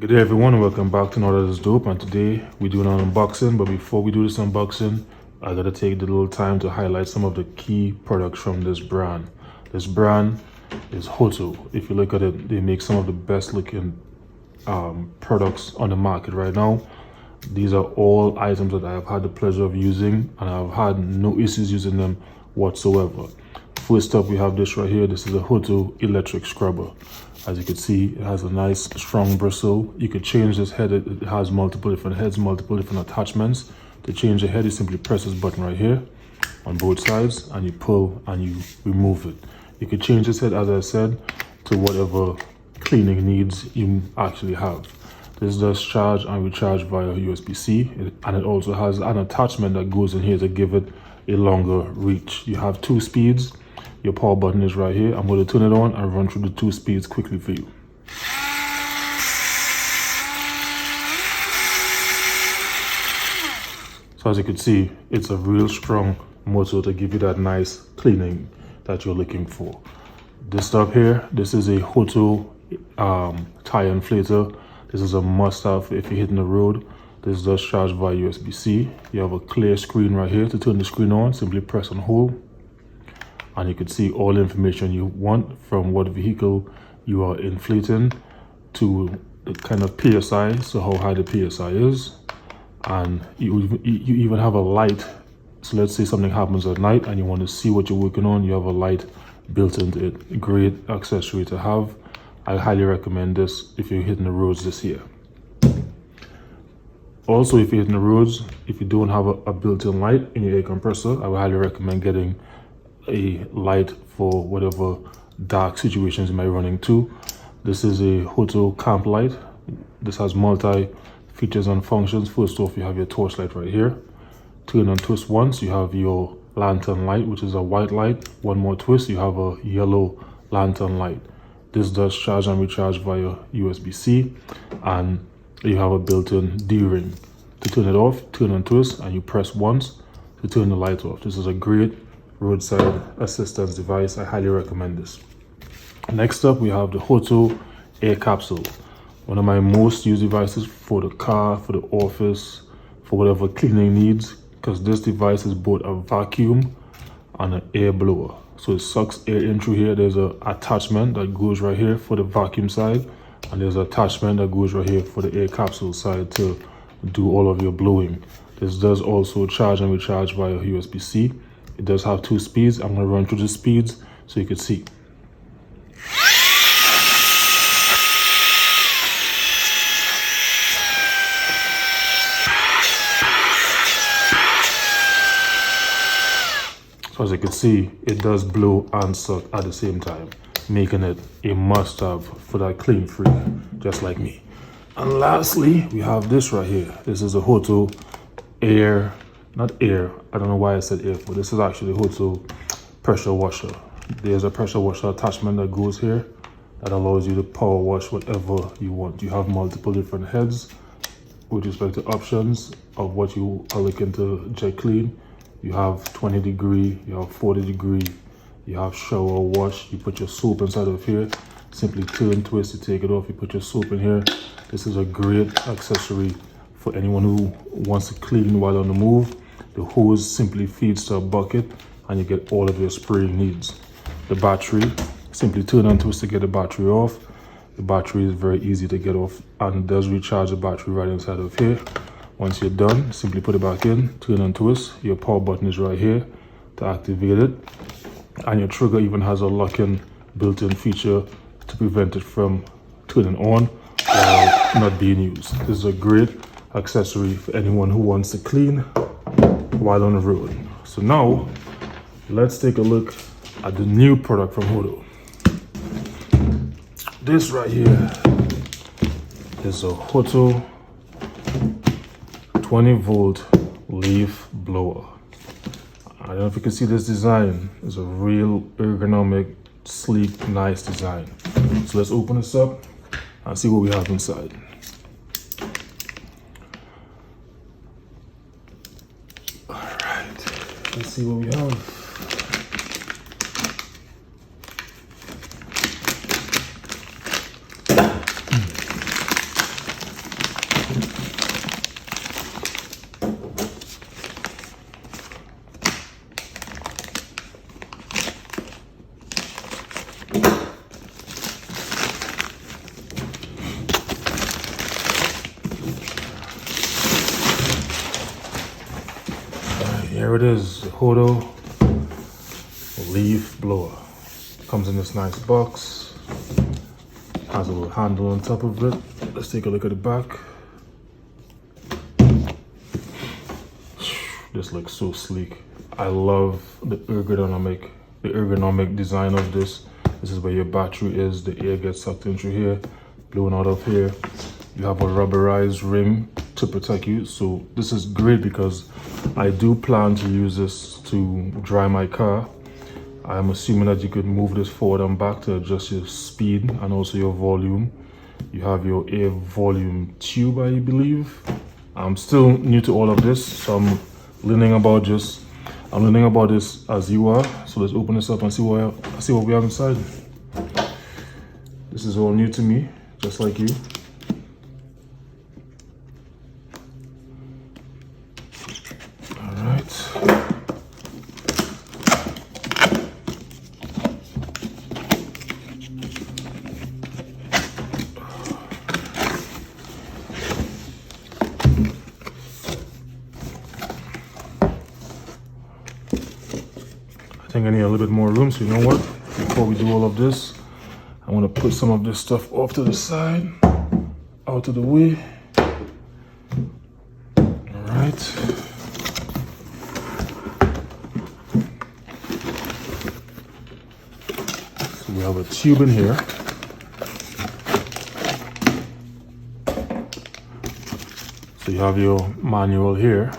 Good day everyone, welcome back to Another Is Dope, and today we're doing an unboxing. But before we do this unboxing, I gotta take the little time to highlight some of the key products from this brand. This brand is Hoto. If you look at it, they make some of the best looking products on the market right now. These are all items that I have had the pleasure of using, and I've had no issues using them whatsoever. First up, we have this right here. This is a Hoto electric scrubber. As you can see, it has a nice strong bristle. You could change this head. It has multiple different heads, multiple different attachments. To change the head, you simply press this button right here on both sides, and you pull and you remove it. You could change this head, as I said, to whatever cleaning needs you actually have. This does charge and recharge via USB-C, and it also has an attachment that goes in here to give it a longer reach. You have 2 speeds. Your power button is right here. I'm going to turn it on and run through the 2 speeds quickly for you. So as you can see, it's a real strong motor to give you that nice cleaning that you're looking for. This stuff here, this is a Hoto tire inflator. This is a must-have if you're hitting the road. This does charge via USB-C. You have a clear screen right here. To turn the screen on, simply press and hold, and you can see all the information you want, from what vehicle you are inflating to the kind of PSI, so how high the PSI is. And you even have a light. So let's say something happens at night and you want to see what you're working on, you have a light built into it. Great accessory to have. I highly recommend this if you're hitting the roads this year. Also, if you're hitting the roads, if you don't have a built-in light in your air compressor, I would highly recommend getting a light for whatever dark situations you might run into. This is a Hoto camp light. This has multi features and functions. First off, you have your torch light right here. Turn and twist once, you have your lantern light, which is a white light. One more twist, you have a yellow lantern light. This does charge and recharge via USB-C, and you have a built-in D-ring. To turn it off, turn and twist, and you press once to turn the light off. This is a great roadside assistance device. I highly recommend this. Next up, we have the Hoto air capsule. One of my most used devices for the car, for the office, for whatever cleaning needs, because this device is both a vacuum and an air blower. So it sucks air in through here. There's an attachment that goes right here for the vacuum side, and there's an attachment that goes right here for the air capsule side to do all of your blowing. This does also charge and recharge via USB-C. It does have 2 speeds. I'm going to run through the speeds so you can see. So as you can see, it does blow and suck at the same time, making it a must-have for that clean freak just like me. And lastly, we have this right here. This is a Hoto air, not air, I don't know why I said air, but this is actually Hoto pressure washer. There's a pressure washer attachment that goes here that allows you to power wash whatever you want. You have multiple different heads with respect to options of what you are looking to jet clean. You have 20 degree, you have 40 degree, you have shower wash. You put your soap inside of here, simply turn, twist, you take it off, you put your soap in here. This is a great accessory for anyone who wants to clean while on the move. The hose simply feeds to a bucket and you get all of your spraying needs. The battery, simply turn and twist to get the battery off. The battery is very easy to get off, and it does recharge the battery right inside of here. Once you're done, simply put it back in, turn and twist. Your power button is right here to activate it. And your trigger even has a lock-in built-in feature to prevent it from turning on while not being used. This is a great accessory for anyone who wants to clean while on the road. So now, let's take a look at the new product from Hoto. This right here is a Hoto 20V leaf blower. I don't know if you can see this design. It's a real ergonomic, sleek, nice design. So let's open this up and see what we have inside. All right, let's see what we have. here it is, the Hoto Leaf Blower. Comes in this nice box. Has a little handle on top of it. Let's take a look at the back. This looks so sleek. I love the ergonomic design of this. This is where your battery is. The air gets sucked in through here, blowing out of here. You have a rubberized ring to protect you. So this is great because I do plan to use this to dry my car. I'm assuming that you could move this forward and back to adjust your speed and also your volume. You have your air volume tube, I believe. I'm still new to all of this, so I'm learning about this as you are. So let's open this up and see what we have inside. This is all new to me, just like you. All right. I think I need a little bit more room, so you know what? Before we do all of this, I want to put some of this stuff off to the side, out of the way. All right. So we have a tube in here. So you have your manual here.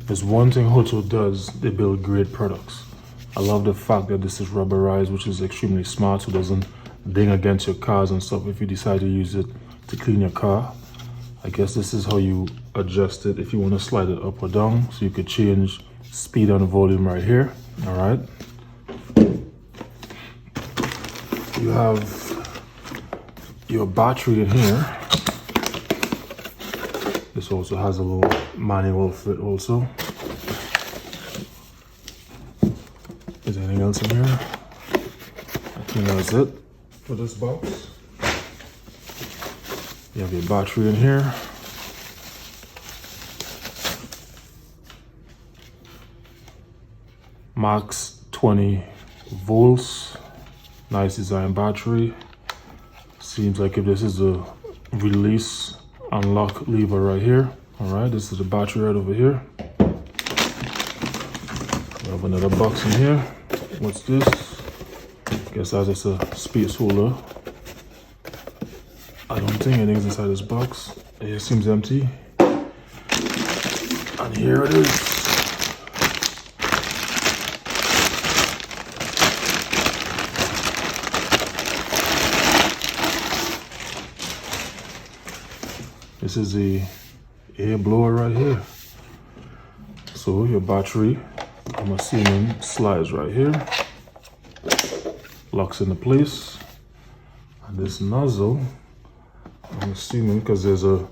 There's one thing Hoto does, they build great products. I love the fact that this is rubberized, which is extremely smart, so it doesn't ding against your cars and stuff if you decide to use it to clean your car. I guess this is how you adjust it if you want to slide it up or down. So you could change speed and volume right here, all right? You have your battery in here. This also has a little manual for it also. Is there anything else in here? I think that's it for this box. You have your battery in here. Max 20 volts. Nice design battery. Seems like if this is the release unlock lever right here. All right, this is the battery right over here. We have another box in here. What's this? Guess that's just a space holder. I don't think anything's inside this box. It seems empty. And here it is. This is the air blower right here. So your battery, I'm assuming, slides right here, locks into place, and this nozzle, I'm assuming, because there's a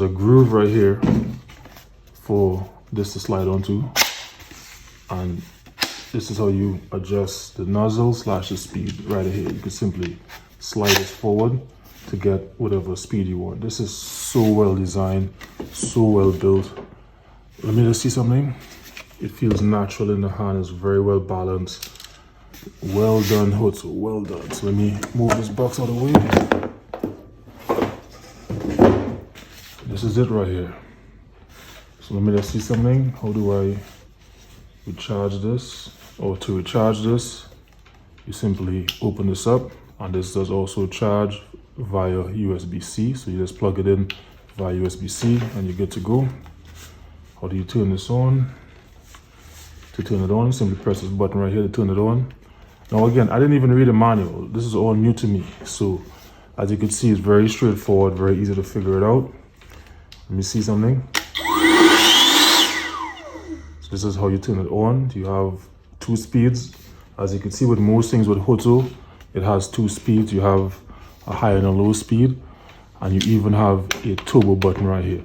groove right here for this to slide onto, and this is how you adjust the nozzle / the speed right here. You can simply slide it forward to get whatever speed you want. This is so well designed, so well built. Let me just see something. It feels natural in the hand, it's very well balanced. Well done, Hoto, well done. So let me move this box out of the way. This is it right here. So let me just see something. How do I recharge this? Or to recharge this, you simply open this up, and this does also charge via USB-C. So you just plug it in via USB-C and you're good to go. How do you turn this on? To turn it on, simply press this button right here to turn it on. Now again, I didn't even read the manual. This is all new to me. So as you can see, it's very straightforward, very easy to figure it out. Let me see something. So this is how you turn it on. You have 2 speeds. As you can see with most things with Hoto, it has 2 speeds. You have a high and a low speed, and you even have a turbo button right here.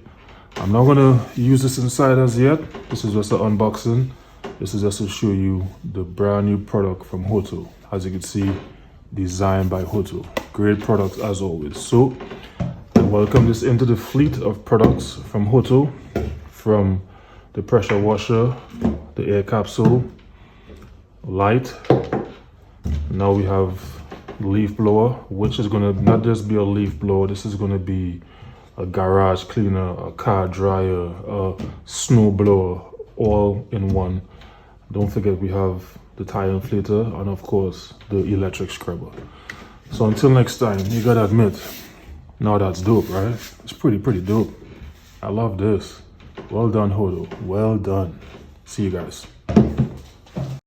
I'm not gonna use this inside as yet. This is just an unboxing. This is just to show you the brand new product from Hoto. as you can see, designed by Hoto. Great products as always. So I welcome this into the fleet of products from Hoto, from the pressure washer, the air capsule, light. Now we have the leaf blower, which is gonna not just be a leaf blower, this is gonna be a garage cleaner, a car dryer, a snow blower, all in one. Don't forget we have the tire inflator and of course the electric scrubber. So until next time, you gotta admit, now that's dope, right? It's pretty dope. I love this. Well done, Hoto. Well done. See you guys.